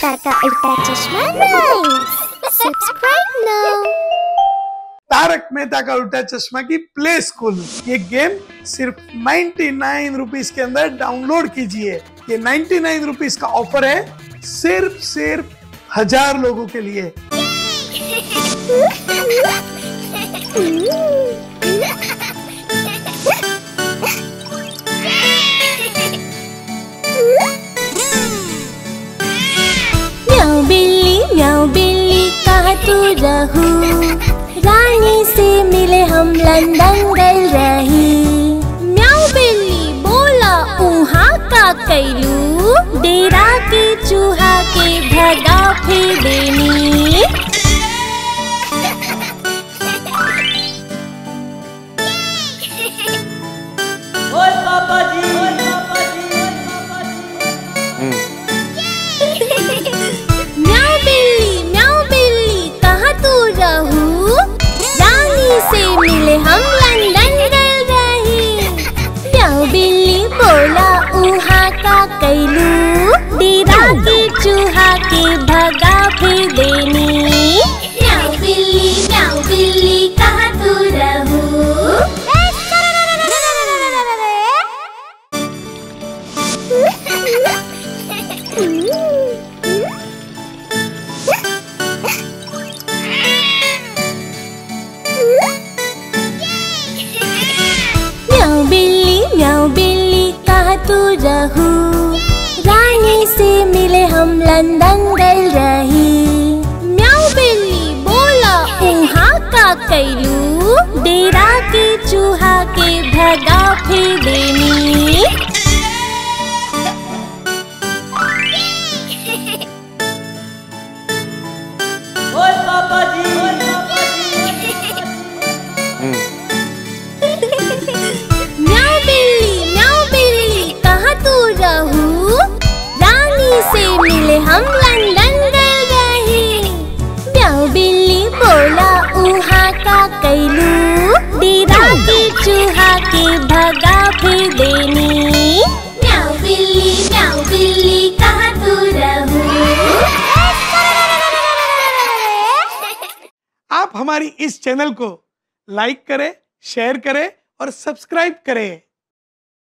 मेहता का उल्टा चश्मा राइम्स। सब्सक्राइब नाउ। तारक मेहता का उल्टा चश्मा की प्ले स्कूल, ये गेम सिर्फ 99 रुपीज के अंदर डाउनलोड कीजिए। ये 99 रुपीज का ऑफर है सिर्फ 1000 लोगों के लिए। म्याऊ बिल्ली कहाँ तू रहू, रानी से मिले हम लंदन गल रही। म्याऊ बिल्ली बोला उहाँ का कैलू, डेरा के चूहा के भगा फिर देनी। ओए पापा जी, ओए पापा जी, ओए पापा जी। म्याऊ बिल्ली कहाँ तू रहू, रानी से मिले हम लंदन गल रही। म्याऊ बिल्ली बोला उहाँ का कैलू, डेरा के चूहा के भगा फिर देनी। म्याऊ बिल्ली कहाँ तू रहू। म्याऊ बिल्ली कहाँ तू रहू, रानी से मिले हम लंदन गल रही। म्याऊ बिल्ली बोला उहाँ का कैलू, डेरा के चूहा के भगा फिर देनी। ओए पापा जी, ओए पापा जी, ओए पापा जी। म्याऊ बिल्ली कहाँ तू रहू, रानी से मिले हम लंदन गल रही। म्याऊ बिल्ली बोला उहाँ का कैलू, डेरा के चूहा के भगा फिर देनी। म्याऊ बिल्ली कहाँ तू रहू। आप हमारी इस चैनल को लाइक करें, शेयर करें और सब्सक्राइब करें।